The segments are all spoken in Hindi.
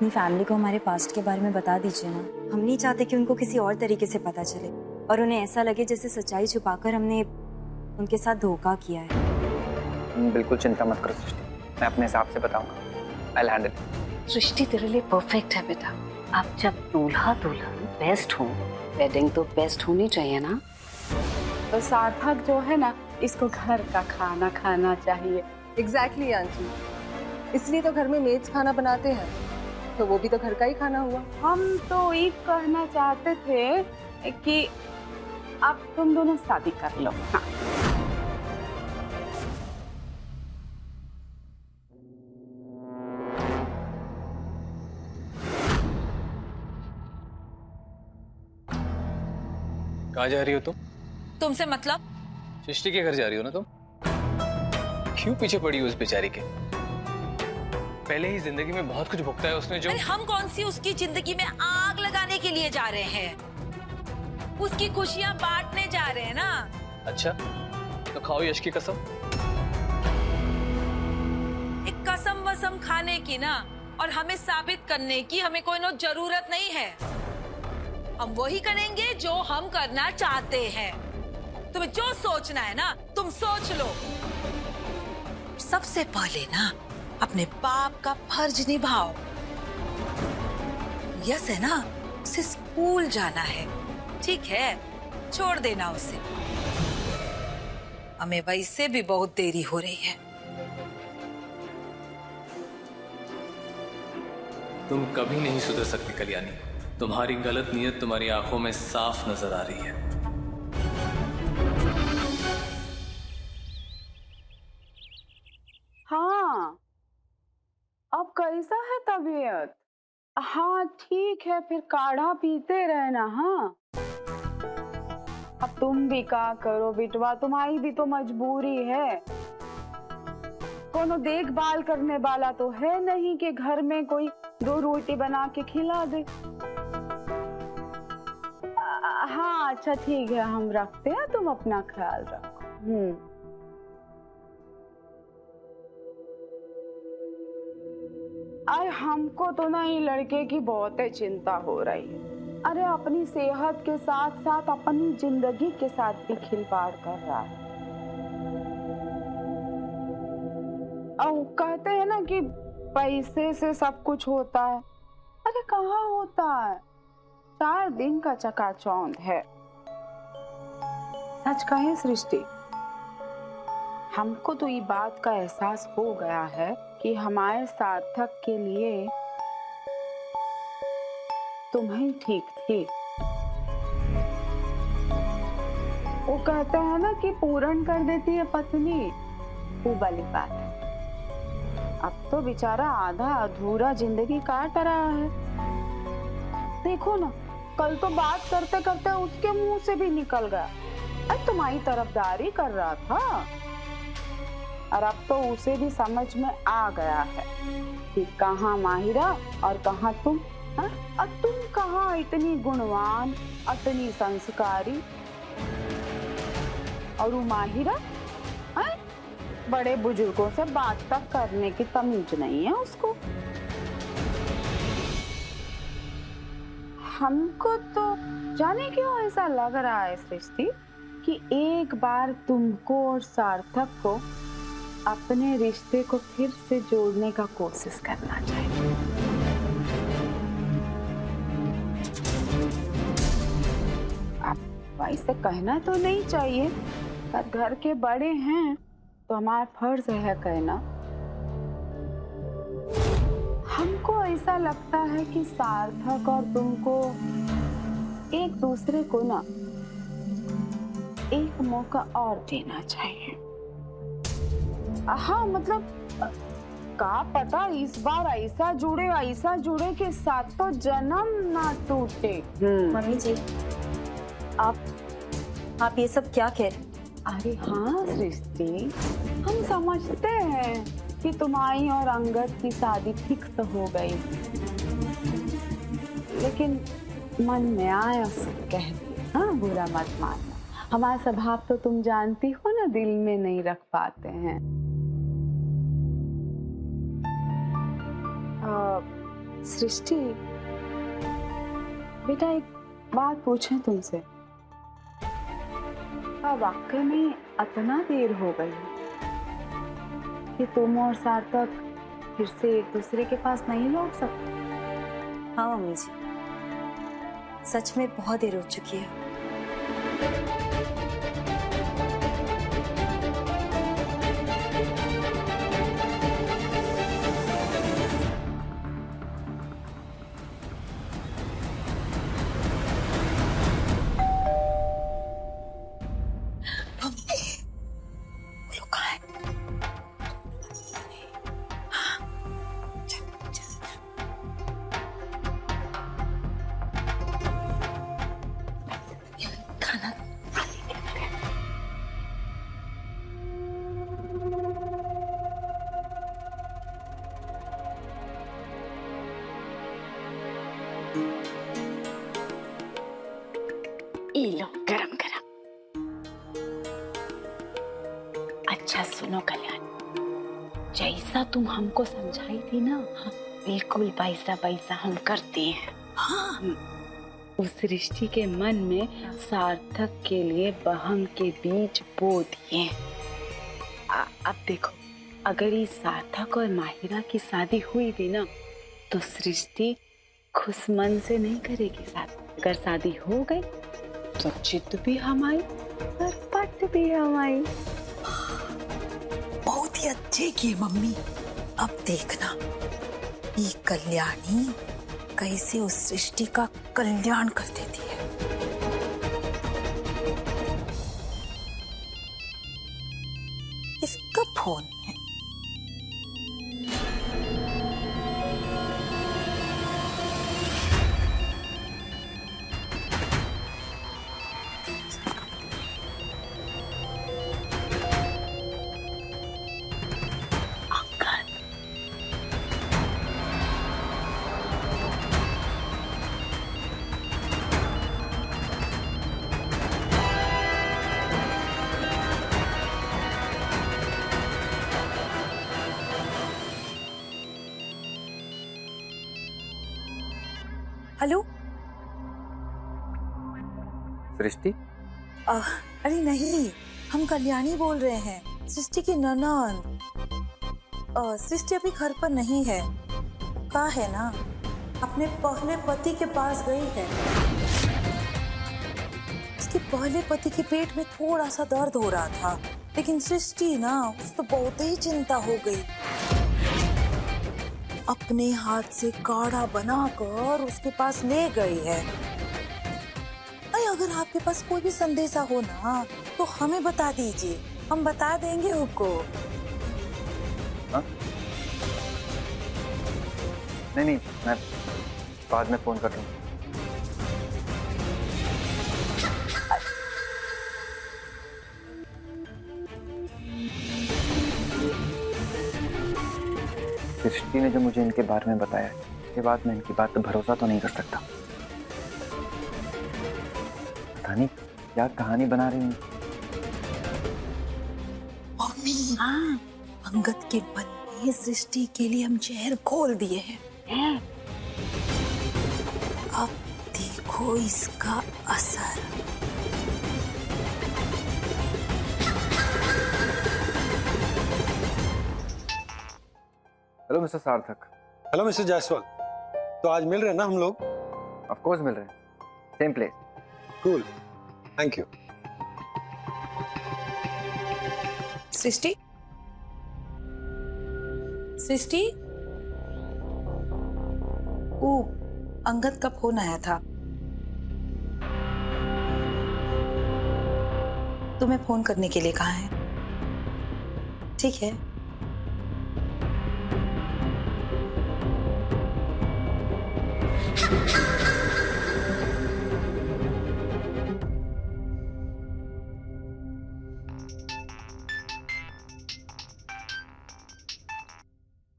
अपनी फैमिली को हमारे पास्ट के बारे में बता दीजिए ना। हम नहीं चाहते कि उनको किसी और तरीके से पता चले और उन्हें ऐसा लगे जैसे सच्चाई छुपाकर हमने उनके साथ धोखा किया है। बिल्कुल चिंता मत करो सृष्टि, मैं अपने हिसाब से बताऊंगा। I'll handle it। सृष्टि तेरे लिए परफेक्ट है बेटा। अब जब दूल्हा दुल्हन बेस्ट हो, वेडिंग तो बेस्ट होनी चाहिए ना। तो सार्थक जो है ना, इसको घर का खाना खाना चाहिए। एग्जैक्टली आंटी, इसलिए तो घर में मेड्स खाना बनाते हैं, तो वो भी तो घर का ही खाना हुआ। हम तो ये कहना चाहते थे कि अब तुम दोनों शादी कर लो। हाँ। कहाँ जा रही हो तुम? तुमसे मतलब? सृष्टि के घर जा रही हो ना तुम? क्यों पीछे पड़ी हो उस बेचारी के? पहले ही जिंदगी में बहुत कुछ भुगता है उसने जो। अरे हम कौन सी उसकी जिंदगी में आग लगाने के लिए जा रहे हैं? उसकी खुशियां बांटने जा रहे हैं ना। अच्छा, तो खाओ यश की कसम। एक कसम वसम खाने की ना, और हमें साबित करने की हमें कोई नो जरूरत नहीं है। हम वही करेंगे जो हम करना चाहते हैं। तुम्हें जो सोचना है ना, तुम सोच लो। सबसे पहले ना अपने बाप का फर्ज निभाओ। यस है ना, उसे स्कूल जाना है, ठीक है, छोड़ देना उसे। हमें वैसे भी बहुत देरी हो रही है। तुम कभी नहीं सुधर सकती कल्याणी। तुम्हारी गलत नीयत तुम्हारी आंखों में साफ नजर आ रही है। हाँ, अब कैसा है तबीयत? हाँ ठीक है, फिर काढ़ा पीते रहना। हाँ, अब तुम भी क्या करो बिटवा, तुम्हारी भी तो मजबूरी है। कोनो देखभाल करने वाला तो है नहीं कि घर में कोई 2 रोटी बना के खिला दे। हाँ अच्छा ठीक है, हम रखते हैं, तुम अपना ख्याल रखो। अरे हमको तो ना ये लड़के की बहुत ही चिंता हो रही है। अरे अपनी सेहत के साथ साथ अपनी जिंदगी के साथ भी खिलवाड़ कर रहा है। और कहते हैं ना कि पैसे से सब कुछ होता है। अरे कहाँ होता है? 4 दिन का चकाचौंध है। सच कहें सृष्टि, हमको तो ये बात का एहसास हो गया है कि हमारे सार्थक के लिए तुम्हें ठीक थी। वो कहते हैं ना कि पूर्ण कर देती है पत्नी, वो वाली बात है। अब तो बेचारा आधा अधूरा जिंदगी काट रहा है। देखो ना, कल तो बात करते करते उसके मुंह से भी निकल गया, अरे तुम्हारी तरफदारी कर रहा था। और अब तो उसे भी समझ में आ गया है कि कहाँ माहिरा और कहाँ तुम। और तुम कहाँ इतनी गुणवान, इतनी संस्कारी, और वो माहिरा बड़े बुजुर्गों से बात तक करने की तमीज नहीं है उसको। हमको तो जाने क्यों ऐसा लग रहा है सृष्टि कि एक बार तुमको और सार्थक को अपने रिश्ते को फिर से जोड़ने का कोशिश करना चाहिए। अब वैसे कहना तो नहीं चाहिए, पर घर के बड़े हैं तो हमारा फर्ज है कहना। हमको ऐसा लगता है कि सार्थक और तुमको एक दूसरे को ना एक मौका और देना चाहिए। हाँ मतलब का पता इस बार ऐसा जुड़े कि सातों जन्म ना टूटे। मम्मी जी, आप ये सब क्या कह रहे? अरे हाँ सृष्टि, हम समझते हैं कि तुम्हारी और अंगद की शादी फिक्स हो गई, लेकिन मन में आया कह दिया। हाँ, बुरा मत मानना, हमारा स्वभाव तो तुम जानती हो ना, दिल में नहीं रख पाते हैं। सृष्टि, बेटा एक बात पूछें तुमसे, क्या वाकई में इतना देर हो गई कि तुम और सार्थक फिर से एक दूसरे के पास नहीं लौट सकते? हाँ मम्मी जी, सच में बहुत देर हो चुकी है। लो गरम गरम। अच्छा सुनो कल्याण, जैसा तुम हमको समझाई थी ना, हाँ, बिल्कुल वैसा वैसा हम करते हैं। हाँ। उस सृष्टि के मन में सार्थक के लिए बहम के बीज बो दिए। अब देखो, अगर ये सार्थक और माहिरा की शादी हुई थी ना, तो सृष्टि खुश मन से नहीं करेगी शादी। अगर शादी हो गई तो चित भी हमारी और पट भी हमारी। बहुत ही अच्छे किए मम्मी। अब देखना ये कल्याणी कैसे उस सृष्टि का कल्याण कर देती है। इसका फोन है। हेलो सृष्टि? अरे नहीं, हम कल्याणी बोल रहे हैं, सृष्टि की ननद। सृष्टि अभी घर पर नहीं है, कहा है ना अपने पहले पति के पास गई है। उसके पहले पति के पेट में थोड़ा सा दर्द हो रहा था, लेकिन सृष्टि ना उसको बहुत ही चिंता हो गई। अपने हाथ से काढ़ा बनाकर उसके पास ले गई है। अगर आपके पास कोई भी संदेशा हो ना तो हमें बता दीजिए, हम बता देंगे उसको। नहीं, मैं बाद में फोन कर लूँ। सृष्टि ने जो मुझे इनके बारे में बताया, उसके बाद मैं इनकी बात पर भरोसा तो नहीं कर सकता। पता नहीं क्या कहानी बना रही हूँ। मम्मी, हाँ, अंगद के मन में सृष्टि के लिए हम जहर खोल दिए हैं। अब देखो इसका असर। हेलो मिस्टर सार्थक। Hello mister Jaiswal. तो आज मिल रहे हैं ना हम लोग? ऑफ कोर्स मिल रहे हैं, same place. Cool, thank you. Srishti, Srishti, ओ अंगद का फोन आया था, तुम्हें फोन करने के लिए कहा है। ठीक है।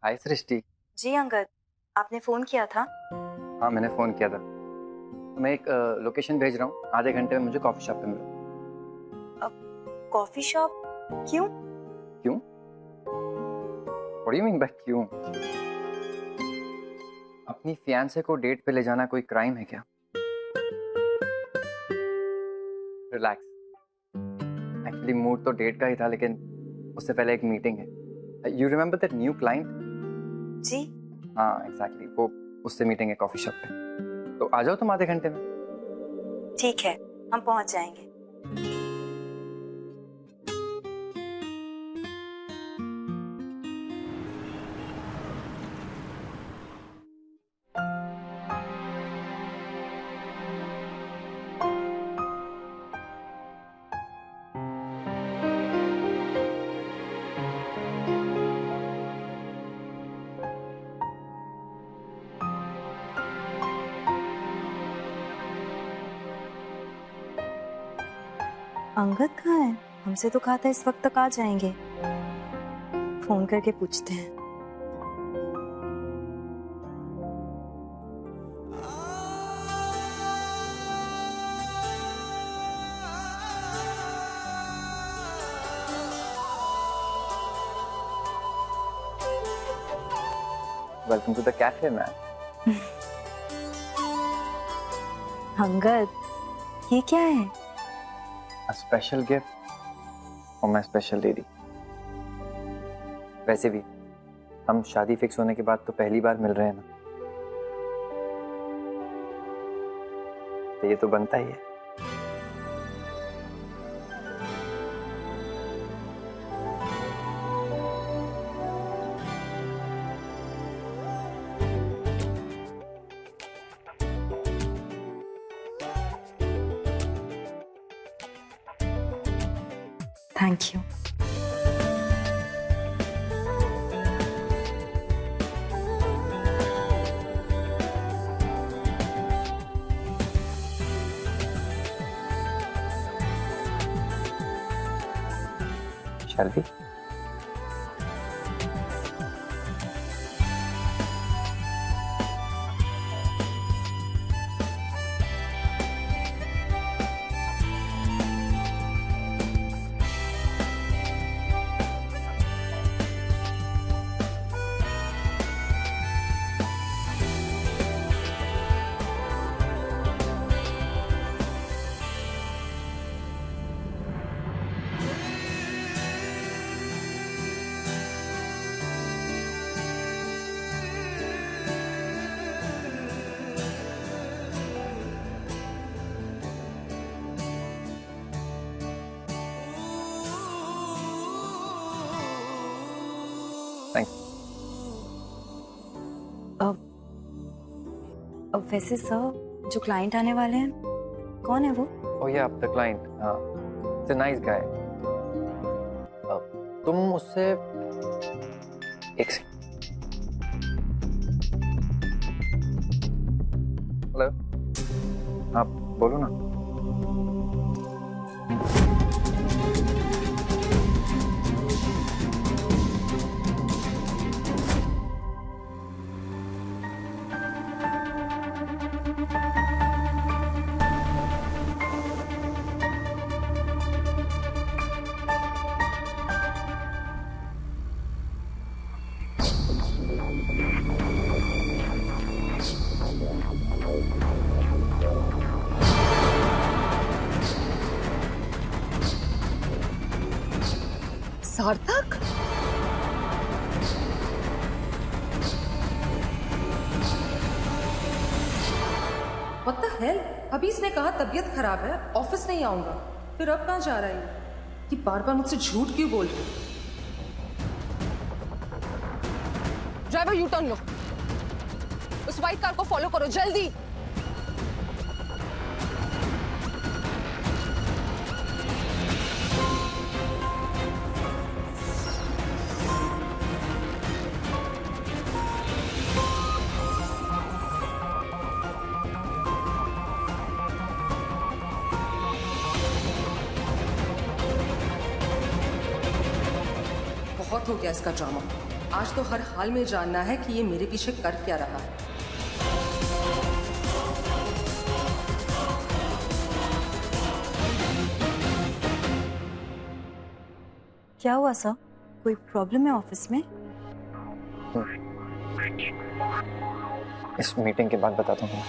हाय सृष्टि। जी अंगद, आपने फोन किया था? हाँ मैंने फोन किया था। तो मैं एक लोकेशन भेज रहा हूँ, आधे घंटे में मुझे कॉफी शॉप पे मिलो। Coffee shop? क्यों? क्यों? What do you mean by क्यों? अपनी फियांसे को डेट पे ले जाना कोई क्राइम है क्या? रिलैक्स। एक्चुअली मूड तो डेट का ही था, लेकिन उससे पहले एक मीटिंग है। You remember that new client? जी हाँ एग्जैक्टली, वो उससे मीटिंग है कॉफी शॉप पे। तो आ जाओ तुम आधे घंटे में। ठीक है, हम पहुंच जाएंगे। अंगद कहाँ है? हमसे तो कहा था इस वक्त तक आ जाएंगे। फोन करके पूछते हैं। Welcome to the cafe man. Angad, ये क्या है? A special gift for my special lady। वैसे भी हम शादी फिक्स होने के बाद तो पहली बार मिल रहे हैं ना, तो ये तो बनता ही है। Thank you. Shall we? अब वैसे सर, जो क्लाइंट आने वाले हैं, कौन है वो? Oh yeah, the client. It's a nice guy. तुम उससे एक सेकंड। हेलो, हाँ बोलो ना। सार्थक? What the hell? अभी इसने कहा तबीयत खराब है, ऑफिस नहीं आऊंगा। फिर अब कहाँ जा रहा है ये बार बार मुझसे झूठ क्यों बोल रही? ड्राइवर यू टर्न लो, उस व्हाइट कार को फॉलो करो जल्दी। बहुत हो गया इसका ड्रामा। आज तो हर हाल में जानना है कि ये मेरे पीछे कर क्या रहा है। क्या हुआ सर? कोई प्रॉब्लम है ऑफिस में? इस मीटिंग के बाद बताता हूँ।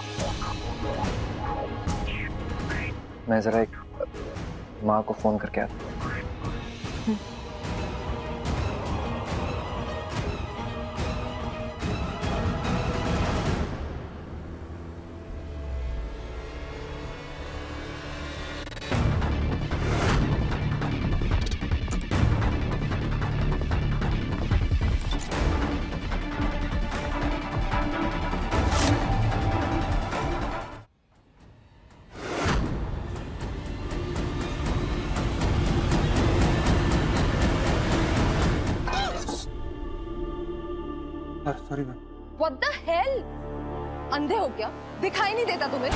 मैं जरा एक माँ को फोन करके आता हूँ। Sorry ma'am. What the hell? अंधे हो क्या? दिखाई नहीं देता तुम्हें?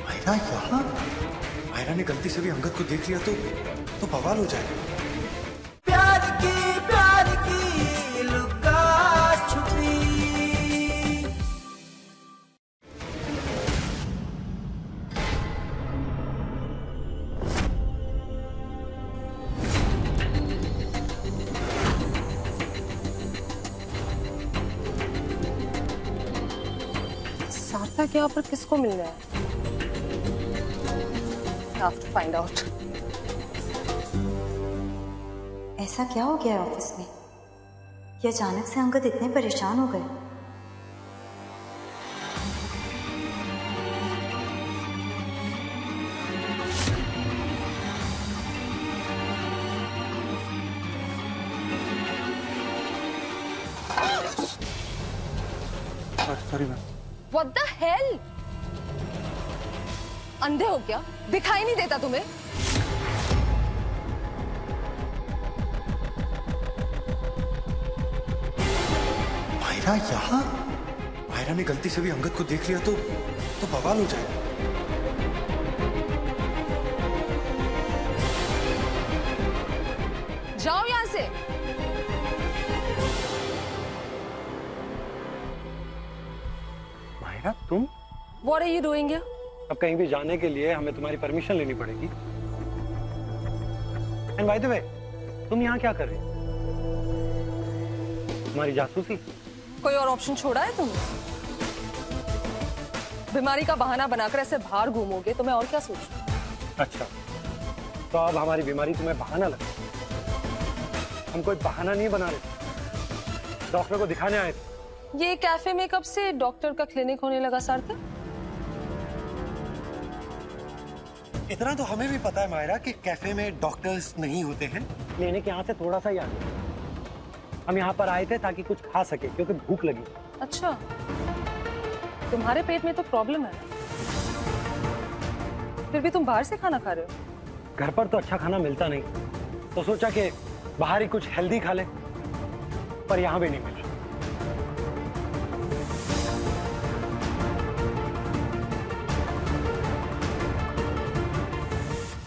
मायरा यहाँ? मायरा ने गलती से भी अंगद को देख लिया तो बवाल हो जाएगा। प्यार की लुका छुपी। सार्थक यहाँ पर किसको मिल रहा है? Have to find out. ऐसा क्या हो गया है ऑफिस में कि अचानक से अंगद इतने परेशान हो गए? Sorry ma'am. What the hell? अंधे हो क्या? दिखाई नहीं देता तुम्हें? मायरा यहाँ? मायरा ने गलती से भी अंगद को देख लिया तो बवाल हो जाएगा। जाओ यहाँ से। मायरा तुम? What are you doing here? अब कहीं भी जाने के लिए हमें तुम्हारी परमिशन लेनी पड़ेगी। एंड बाय द वे, तुम यहाँ क्या कर रही हो? तुम्हारी जासूसी? कोई और ऑप्शन छोड़ा है तुमने? बीमारी का बहाना बनाकर ऐसे बाहर घूमोगे तो मैं और क्या सोचूं? अच्छा, तो अब हमारी बीमारी तुम्हें बहाना लगा। हम कोई बहाना नहीं बना रहे, डॉक्टर को दिखाने आए थे। ये कैफे में कब से डॉक्टर का क्लिनिक होने लगा सार्थक? इतना तो हमें भी पता है मायरा कि कैफे में डॉक्टर्स नहीं होते हैं। क्लिनिक यहाँ से थोड़ा सा ही आगे। हम यहाँ पर आए थे ताकि कुछ खा सके क्योंकि भूख लगी। अच्छा, तुम्हारे पेट में तो प्रॉब्लम है, फिर भी तुम बाहर से खाना खा रहे हो। घर पर तो अच्छा खाना मिलता नहीं, तो सोचा कि बाहर ही कुछ हेल्दी खा ले, पर यहाँ भी नहीं मिला।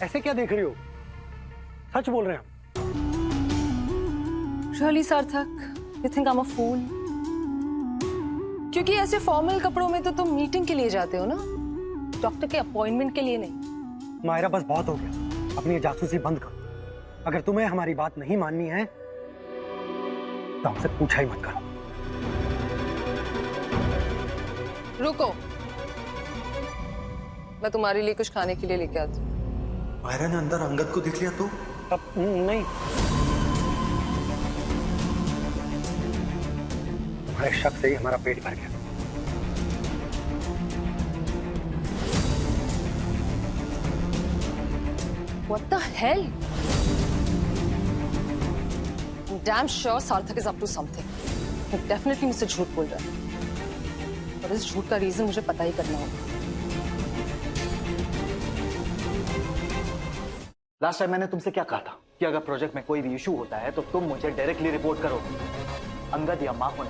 ऐसे क्या देख रही हो? सच बोल रहे हैं हम। Really, सार्थक, you think I'm a fool? क्योंकि ऐसे फॉर्मल कपड़ों में तो तुम मीटिंग के लिए जाते हो ना, डॉक्टर के अपॉइंटमेंट के लिए नहीं। मायरा बस बहुत हो गया, अपनी जासूसी बंद करो। अगर तुम्हें हमारी बात नहीं माननी है तो हमसे पूछा ही मत करो। रुको, मैं तुम्हारे लिए कुछ खाने के लिए लेके आती हूँ। मायरा ने अंदर अंगद को देख लिया तो? अब नहीं, तुम्हारे शक से ही हमारा पेट भर गया। What the hell? I'm damn sure सार्थक is up to something. वो definitely मुझसे झूठ बोल रहा है, और इस झूठ का रीजन मुझे पता ही करना होगा। लास्ट टाइम मैंने तुमसे क्या कहा था कि अगर प्रोजेक्ट में कोई भी इशू होता है तो तुम मुझे डायरेक्टली रिपोर्ट करो, अंगद या माँ होने।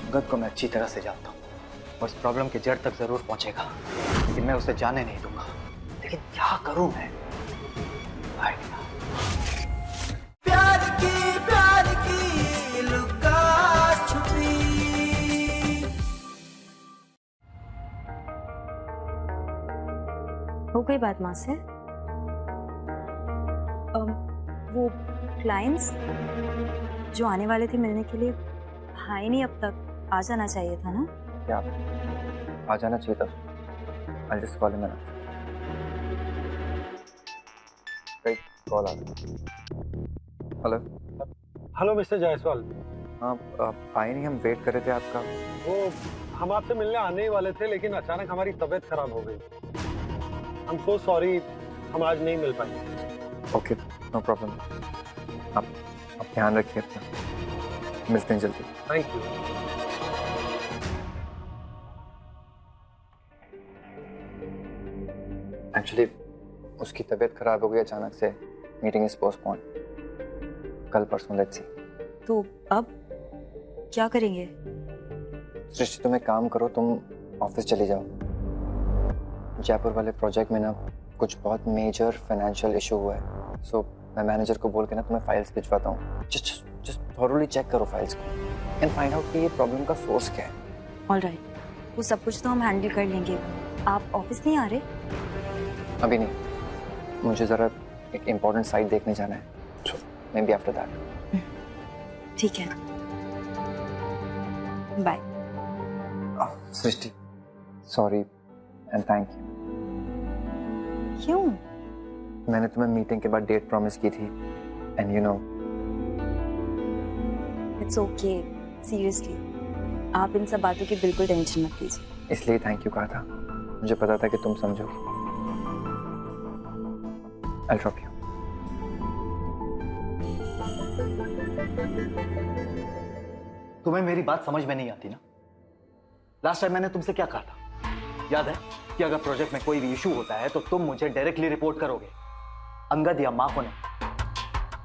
अंगद को मैं अच्छी तरह से जानता हूँ और इस प्रॉब्लम की जड़ तक जरूर पहुंचेगा, लेकिन मैं उसे जाने नहीं दूंगा। लेकिन क्या करूं मैं? प्यार की लुका छुपी। हो गई बात माँ से? वो क्लाइंट्स जो आने वाले थे मिलने के लिए हाँ ही नहीं अब तक, आ जाना चाहिए था ना? क्या आ जाना चाहिए था? I'll just call him now. Right, call आ गया। Hello hello mister Jaiswal. हाँ, आए नहीं, हम वेट कर रहे थे आपका। वो हम आपसे मिलने आने ही वाले थे, लेकिन अचानक हमारी तबीयत खराब हो गई। I'm so sorry, हम आज नहीं मिल पाएंगे। Okay, no problem. आप ध्यान रखिए अपना, मिलते हैं जल्दी। Thank you. एक्चुअली उसकी तबीयत खराब हो गई अचानक से, मीटिंग इज पोस्टपोन। कल परसों लेट्स सी। तो अब क्या करेंगे? सृष्टि तुम एक काम करो, तुम ऑफिस चली जाओ। जयपुर वाले प्रोजेक्ट में ना कुछ बहुत मेजर फाइनेंशियल इशू हुआ है, सो मैं मैनेजर को बोल के ना तुम्हें फाइल्स भिजवाता हूँ। जस्ट थॉरोली चेक करो फाइल्स को एंड फाइंड आउट कि ये प्रॉब्लम का सोर्स क्या है। ऑलराइट, वो सब कुछ तो हम हैंडल कर लेंगे। आप ऑफिस नहीं आ रहे? अभी नहीं, मुझे ज़रा एक इम्पोर्टेंट साइट देखने जाना है, so maybe after that. ठीक है, bye. Srishti sorry and thank you. क्यों? मैंने तुम्हें मीटिंग के बाद डेट प्रॉमिस की थी and you know. It's okay, seriously आप इन सब बातों की बिल्कुल टेंशन मत लीजिए। इसलिए थैंक यू कहा था, मुझे पता था कि तुम समझोगी। I'll drop you. तुम्हें मेरी बात समझ में नहीं आती ना? लास्ट टाइम मैंने तुमसे क्या कहा था, याद है? कि अगर प्रोजेक्ट में कोई भी इशू होता है तो तुम मुझे डायरेक्टली रिपोर्ट करोगे, अंगद या माँ को नहीं।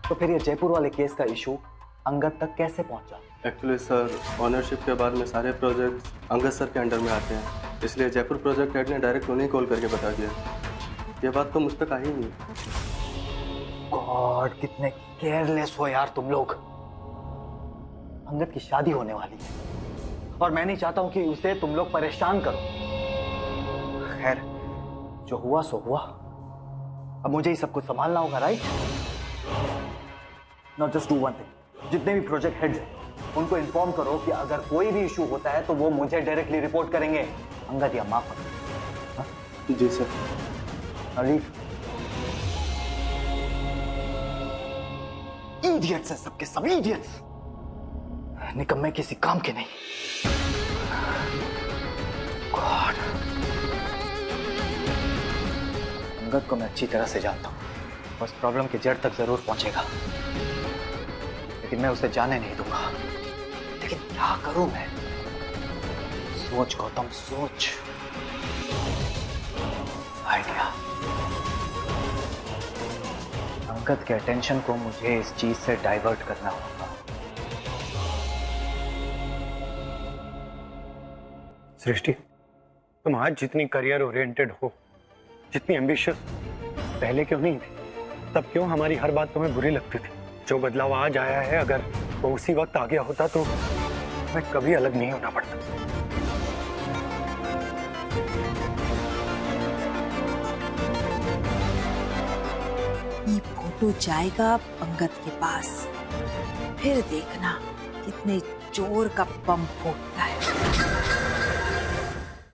तो फिर ये जयपुर वाले केस का इशू अंगद तक कैसे पहुंचा? एक्चुअली सर, ऑनरशिप के बाद में सारे प्रोजेक्ट अंगद सर के अंडर में आते हैं, इसलिए जयपुर प्रोजेक्ट हेड ने डायरेक्ट उन्हें कॉल करके बता दिया। ये बात तो मुझ तक आई नहीं। गॉड, कितने केयरलेस हो यार तुम लोग। अंगद की शादी होने वाली है और मैं नहीं चाहता हूं कि उसे तुम लोग परेशान करो। खैर, जो हुआ सो हुआ, अब मुझे ही सब कुछ संभालना होगा, right? Now just do one thing, जितने भी प्रोजेक्ट हेड्स हैं उनको इन्फॉर्म करो कि अगर कोई भी इशू होता है तो वो मुझे डायरेक्टली रिपोर्ट करेंगे, अंगद या माँ को। जी सर। लीव। इडियट्स हैं सबके सब, इडियट्स, निकम्मे किसी काम के नहीं। गॉड, अंगद को मैं अच्छी तरह से जानता हूं, बस प्रॉब्लम की जड़ तक जरूर पहुंचेगा, लेकिन मैं उसे जाने नहीं दूंगा। लेकिन क्या करूं मैं? सोच गौतम, सोच। आइडिया। अंगद के अटेंशन को मुझे इस चीज से डाइवर्ट करना होगा। सृष्टि, तुम आज जितनी करियर ओरिएंटेड हो, जितनी एम्बिशियस पहले क्यों नहीं थी? तब क्यों हमारी हर बात तुम्हें बुरी लगती थी? जो बदलाव आज आया है, अगर वो उसी वक्त आ गया होता तो मैं कभी अलग नहीं होना पड़ता। ये फोटो जाएगा अंगद के पास, फिर देखना कितने जोर का बम फूटता है।